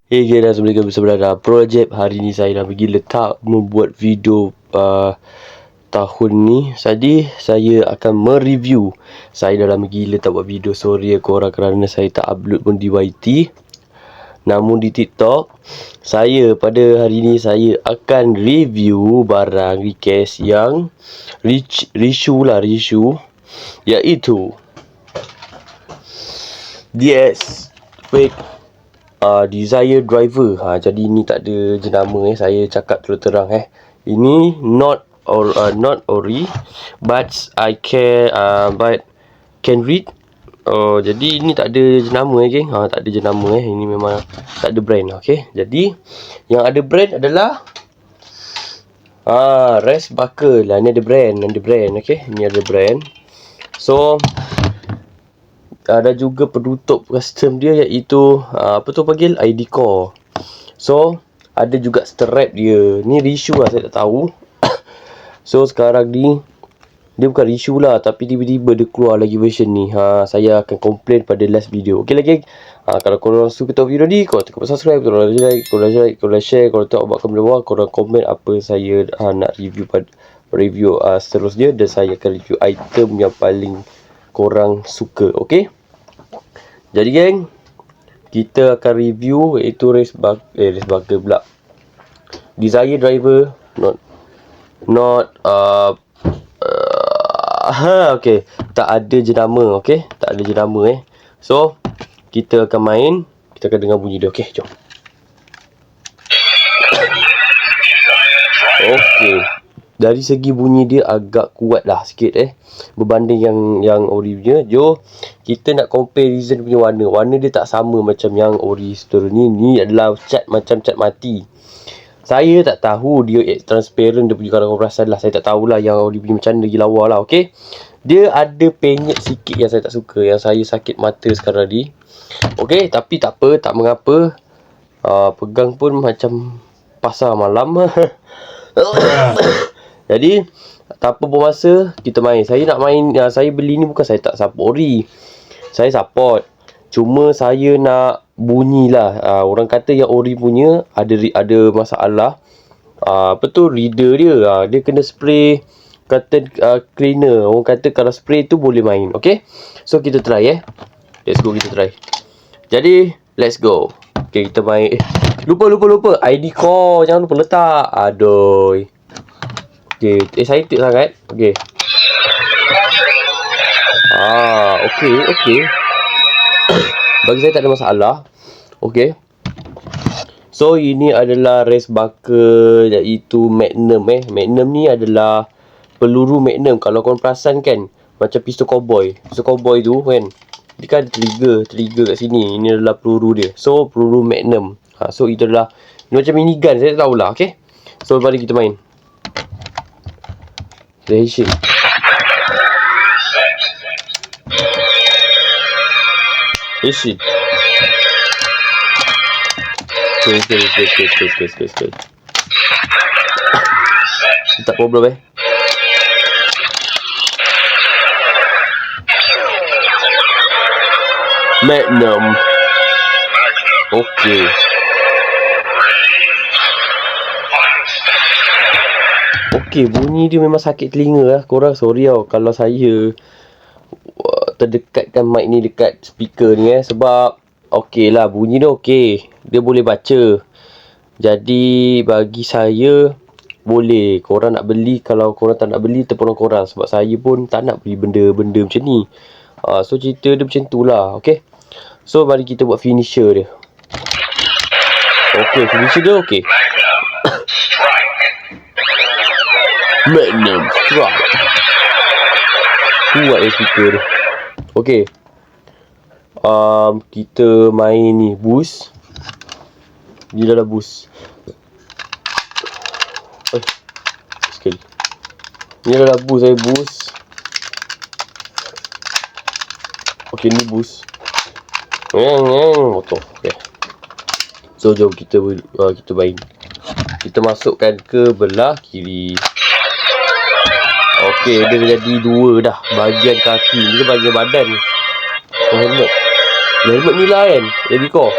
Hey guys, Assalamualaikum sebenarnya projek hari ni saya dah pergi letak membuat video tahun ni. Jadi saya akan mereview. Saya dah lama gila tak buat video, sorry korang kerana saya tak upload pun di YT. Namun di TikTok, saya pada hari ni saya akan review barang request yang reissue, iaitu DS Fake Desire Driver. Jadi ni tak ada jenama saya cakap terus terang Ini not ori, but I can read. Jadi ini tak ada jenama geng. Tak ada jenama Ini memang tak ada brand. Okey. Jadi yang ada brand adalah Rest Buckle lah. Ni ada brand, okey. Ni ada brand. So ada juga penutup custom dia, iaitu apa tu panggil, ID core. So ada juga strap dia. Ni reissue lah, saya tak tahu. So sekarang ni dia bukan reissue lah, tapi tiba-tiba dia keluar lagi version ni. Saya akan complain pada last video. Okey lah geng. Kalau korang suka tengok video ni, korang tekan subscribe, korang share, korang tengok buat komen bawah, korang komen apa saya nak review seterusnya, dan saya akan review item yang paling korang suka. Okey. Jadi geng, kita akan review iaitu Rest Buckle pula. Desire Driver, okey, tak ada jenama, okey, tak ada jenama So kita akan main, kita akan dengar bunyi dia. Okey, jom. Okey, dari segi bunyi dia agak kuat lah sikit berbanding yang ori punya. Jom kita nak comparison punya warna dia tak sama macam yang ori store ni. Ni adalah macam cat mati. Saya tak tahu dia transparent, dia punya kalau korang perasan lah. Saya tak tahulah yang ori punya macam mana, lagi lawa lah. Okey, dia ada penyet sikit yang saya tak suka, yang saya sakit mata sekarang ni. Okey, tapi tak apa, tak mengapa. Pegang pun macam pasar malam. Jadi tak apa bermasa, kita main. Saya nak main, saya beli ni bukan saya tak support ori. Saya support. Cuma saya nak bunyi lah. Orang kata yang ori punya ada masalah. Apa tu, reader dia. Dia kena spray curtain cleaner. Orang kata kalau spray tu boleh main. Okay, so kita try let's go, kita try. Jadi let's go. Okay, kita main. Lupa ID core, jangan lupa letak. Aduh. Okay, excited sangat. Okay. Okay. Bagi saya tak ada masalah. Okay. So ini adalah Rest Buckle, iaitu Magnum Magnum ni adalah peluru Magnum. Kalau korang perasan kan, macam pistol cowboy. Pistol cowboy tu kan, dia kan ada trigger kat sini. Ini adalah peluru dia. So peluru Magnum. So itu adalah, ini macam minigun, saya tak tahulah. Okay. So mari kita main. Reaction. Okay. Tak problem Magnum. Okay. Okay, bunyi dia memang sakit telinga lah. Korang sorry kalau saya terdekatkan mic ni dekat speaker ni sebab okey lah, bunyi dia okey. Dia boleh baca. Jadi bagi saya boleh. Korang nak beli, kalau korang tak nak beli terpulang korang. Sebab saya pun tak nak beli benda-benda macam ni. So cerita dia macam tu lah. Okay. So mari kita buat finisher dia. Okay, finisher dia okay. Magnum Strike. Kuat speaker dia. Okay. Kita main ni boost. Dia dah boost. Sekali. Ni dah boost, saya boost. Okay, ni boost. Motor. Okay. So jom kita main. Kita masukkan ke belah kiri. Okey, dia jadi dua dah. Bahagian kaki ni, bahagian badan ni. Helmet ni lah kan, jadi kau.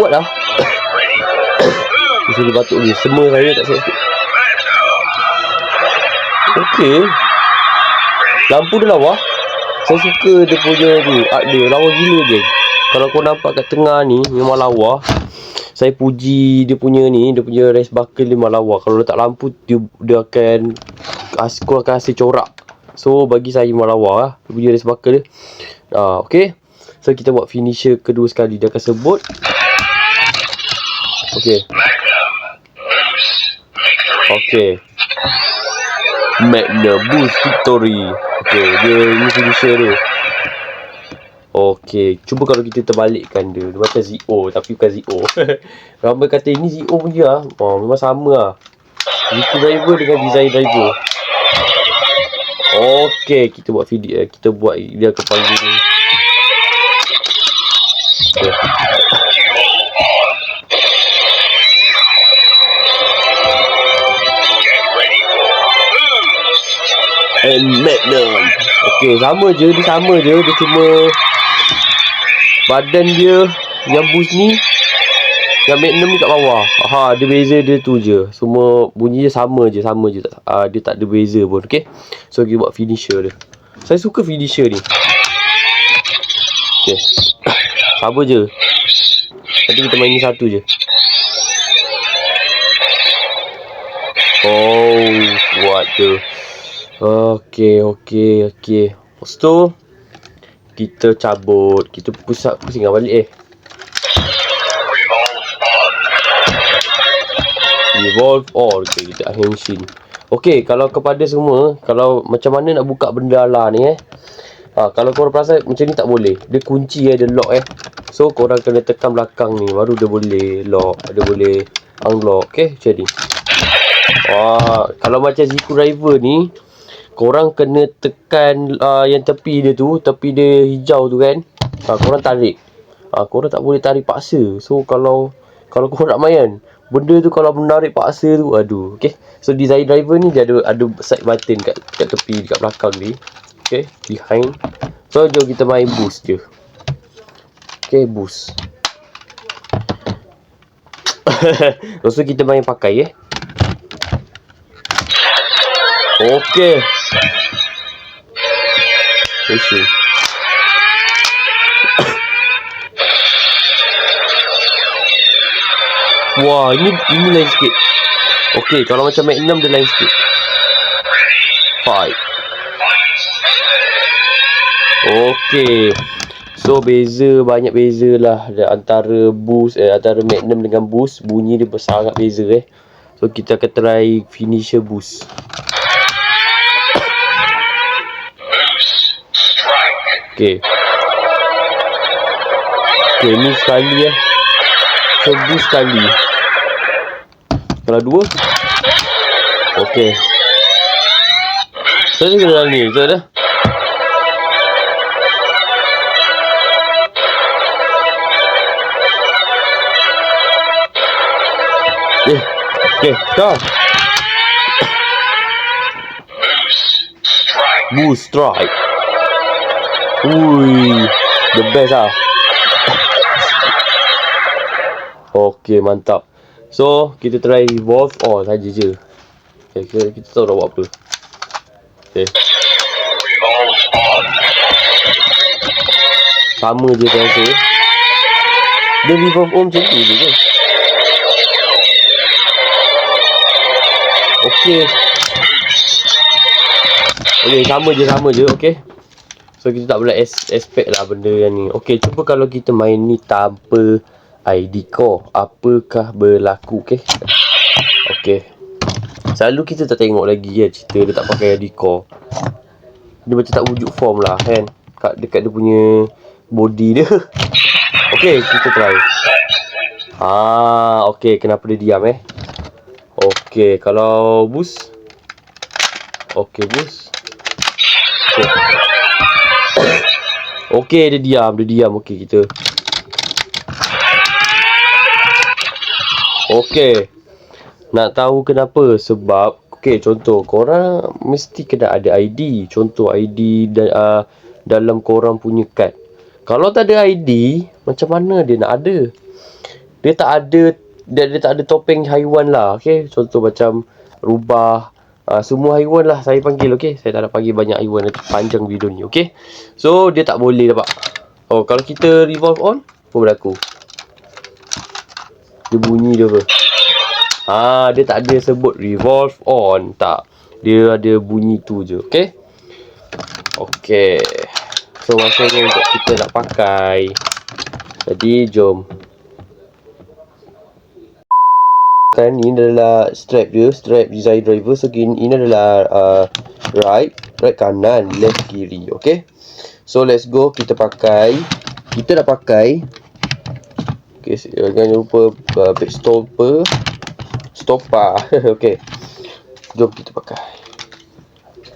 buat dah. Mesti batuk ni. Semua saya tak siap. Okey. Lampu dia lawa. Saya suka dia punya ni. Art dia lawa gila je. Kalau kau nampak kat tengah ni memang lawa. Saya puji dia punya ni, dia punya race buckle dia memang lawa. Kalau letak lampu dia akan kau akan hasil corak. So bagi saya memang lawa lah. Dia punya race buckle dia. Okey. So kita buat finisher kedua sekali. Dia akan sebut. Okey. Okey. Magnum Boost Victory. Okey, dia ni finisher dia. Okey, cuba kalau kita terbalikkan dia. Dia macam Zio tapi bukan Zio. Ramai kata ini Zio punya lah. Memang sama lah. Itu driver dengan design driver. Okey, kita buat video. Kita buat dia ke panggil ni. Okay. And Magnum. Okey, sama je. Dia sama je. Dia cuma badan dia yang boost ni, yang Magnum ni kat bawah. Dia beza dia tu je. Semua bunyi dia sama je. Dia tak ada beza pun. Okay. So kita buat finisher dia. Saya suka finisher ni. Okay. Sama je. Nanti kita main ni satu je. Kuat je. Okay. Lepas tu kita cabut. Kita pusingkan balik Evolve all. Okay, kita akhir mesin. Okay, kalau kepada semua, kalau macam mana nak buka benda lah ni kalau korang perasan macam ni tak boleh. Dia kunci dia lock So korang kena tekan belakang ni baru dia boleh lock, dia boleh unlock. Okay, macam ni. Kalau macam Zico Driver ni, korang kena tekan yang tepi dia tu, tepi dia hijau tu kan. Korang tarik. Korang tak boleh tarik paksa. So kalau korang nak main, benda tu kalau menarik paksa tu, aduh. Okay. So design driver ni dia ada side button kat tepi, dekat belakang ni. Okay, behind. So jom kita main boost je. Okay, boost. Lepas tu kita main pakai Okay. Isi. Wah, ini lain sikit. Okay, kalau macam Magnum dia lain sikit. Fight. Okay. So banyak beza lah antara boost antara Magnum dengan boost. Bunyi dia sangat beza So kita akan try finisher boost. Okay, ni sekali So boost sekali. Kalau dua. Okay. So ni kena ni. So dah. Okay, dah. Boost strike. Ui, the best lah. Okay, mantap. So, kita try evolve all saja je. Okay, kita tahu dah buat apa. Okay. Sama je saya rasa. Dia revolve all macam tu je kan. Okay. Okay, sama je. Okay. So, kita tak boleh expect lah benda yang ni. Okay, cuba kalau kita main ni tanpa ID core, apakah berlaku? Okay. Selalu kita tak tengok lagi cerita dia tak pakai ID core. Dia macam tak wujud form lah kan. Dekat dia punya body dia. Okay, kita try. Okay, kenapa dia diam Okay, kalau boost. Okay, boost. Okay, dia diam. Okay, kita. Okay. Nak tahu kenapa? Sebab, okay, contoh, korang mesti kena ada ID. Contoh, ID dalam korang punya kad. Kalau tak ada ID, macam mana dia nak ada? Dia tak ada, dia tak ada topeng haiwan lah. Okay, contoh macam rubah, semua haiwan lah saya panggil. Okay, saya tak nak panggil banyak haiwan, nanti panjang video ni. Okay, so dia tak boleh dapat. Oh, kalau kita revolve on, apa berlaku? Dia bunyi dia apa? Dia tak ada sebut revolve on, tak. Dia ada bunyi tu je. Okay, okay. So masanya untuk kita nak pakai. Jadi jom. Kan ini adalah strap dia, strap design driver. So ini adalah right kanan, left kiri. Okay, so let's go. Kita pakai, kita dah pakai. Okay, jangan lupa back stopper. Okay, jom kita pakai.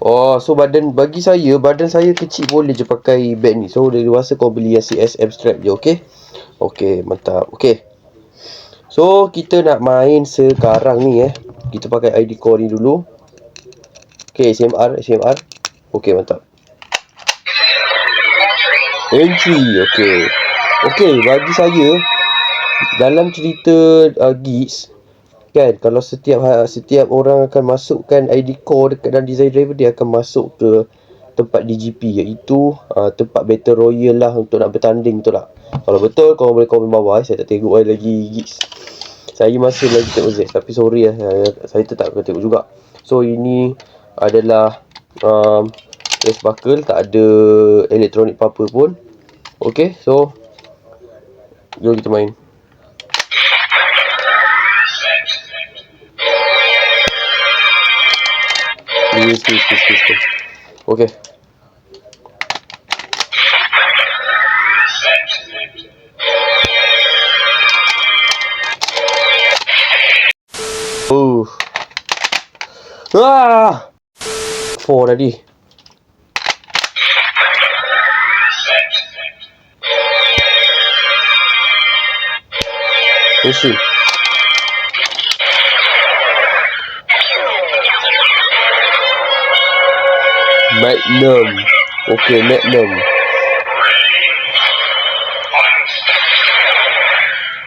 Oh, so bagi saya, badan saya kecil, boleh je pakai bag ni. So dia rasa kau beli yang CSM strap je. Okay, okay, mantap. Okay, so kita nak main sekarang ni kita pakai ID core ni dulu. Okay, SMR. Okay, mantap. Entry. Okay, bagi saya, dalam cerita Geeks kan, kalau setiap orang akan masukkan ID core dekat dalam design driver, dia akan masuk ke tempat DGP, iaitu tempat Battle Royale lah, untuk nak bertanding, betul tak? Kalau betul, korang boleh komen bawah. Saya tak tengok lagi Geeks. Saya masih lagi tengok Z, tapi sorry saya tetap akan tengok juga. So ini adalah race buckle, tak ada elektronik apa-apa pun. Okay, so jom kita main. Okay. Ah! 4 tadi. Mesti. Magnum. Okay, Magnum.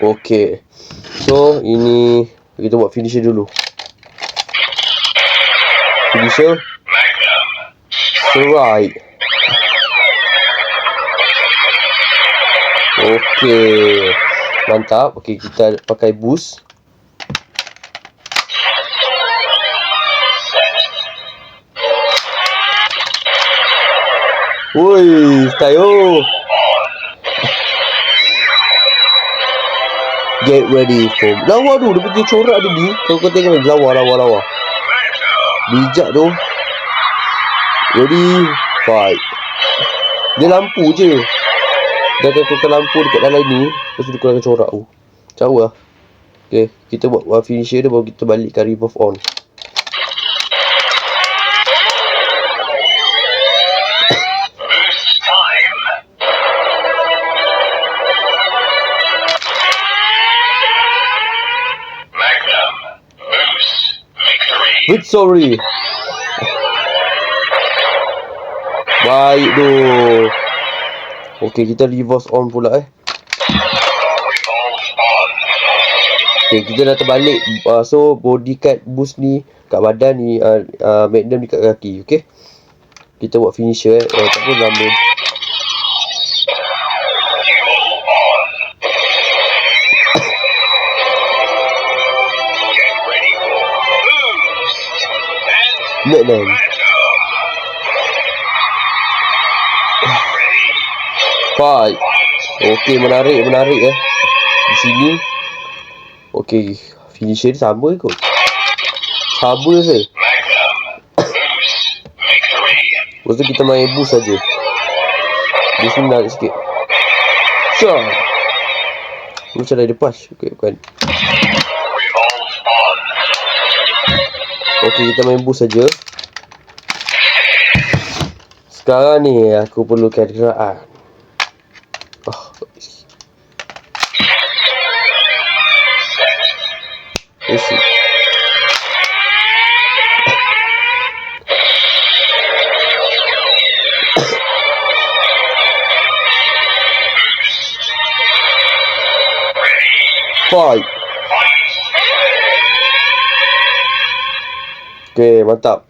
Okay, so ini kita buat finisher dulu. Finisher Strike. Okay, mantap. Okay, kita pakai boost. Woi, tayo. Get ready for lawa tu. Dia punya corak dia ni, kalau kau tengok lawa. Bijak tu. Ready, fight. Dia lampu je. Dia akan tukar lampu dekat dalam ni, lepas tu tukar corak tu. Jauh lah. Okay, kita buat finisher dia, baru kita balikkan revolve on. Victory. Baik tu. Okay, kita reverse on pula Okay, kita dah terbalik. So body card boost ni kat badan ni, Magnum ni kat kaki. Okay, kita buat finisher tak pun lama. Magnum. Fight. Okay, menarik di sini. Okay, finisher dia sama kot. Sama je. Lepas tu kita main boost saja. Boost ni menarik sikit. Syah. Macam dah lepas. Okay, bukan. Okay, kita main boost saja. Sekarang ni aku perlukan kenderaan. Isi. Fight. Okay, mantap.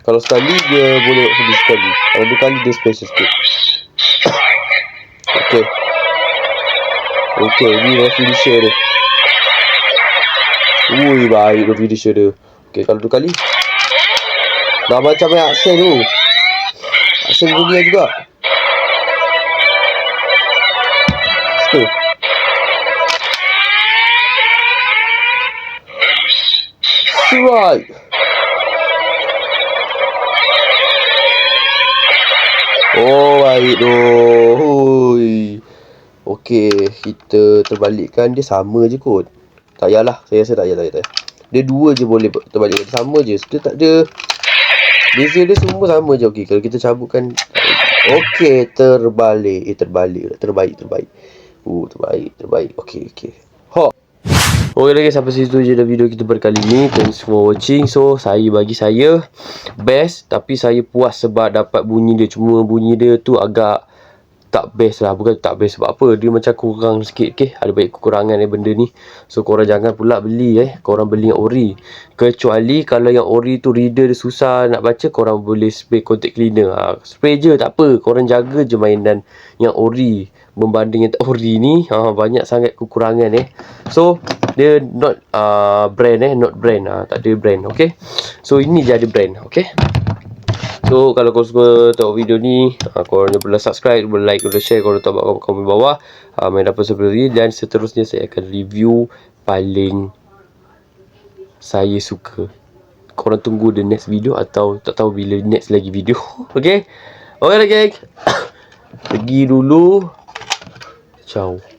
Kalau sekali dia boleh finish sekali. Kalau 2 kali dia special sikit. Okay. Okay, ni dah finisher dia. Ui, baik dah finisher dia. Okay, kalau 2 kali. Dah macam yang Aksen tu. Aksen dunia juga. Stay. Strike. Oh, baik tu. Hui. Okey, kita terbalikkan. Dia sama je kot. Tak payahlah. Saya rasa tak payah. Dia 2 je boleh terbalikkan. Sama je. Dia tak ada. Beza dia semua sama je. Okey, kalau kita cabutkan. Okey, terbalik. Terbaik. Terbaik. Terbaik. Okey. Ha. Okay guys, sampai situ je dah video kita berkali ni. Thanks for watching. So, bagi saya best, tapi saya puas sebab dapat bunyi dia. Cuma bunyi dia tu agak tak best lah. Bukan tak best sebab apa, dia macam kurang sikit. Okay, ada banyak kekurangan benda ni. So korang jangan pula beli korang beli yang ori. Kecuali kalau yang ori tu reader dia susah nak baca, korang boleh spray contact cleaner. Spray je tak apa. Korang jaga je mainan yang ori berbanding yang tak ori ni. Banyak sangat kekurangan So dia not brand not brand. Tak ada brand. Okay, so ini je ada brand. Okay, so kalau korang suka tengok video ni, korang boleh subscribe, boleh like, boleh share, korang tahu buat komen bawah. Main apa seperti ni. Dan seterusnya saya akan review paling saya suka. Korang tunggu the next video atau tak tahu bila next lagi video. Okay lah geng. Pergi dulu. Ciao.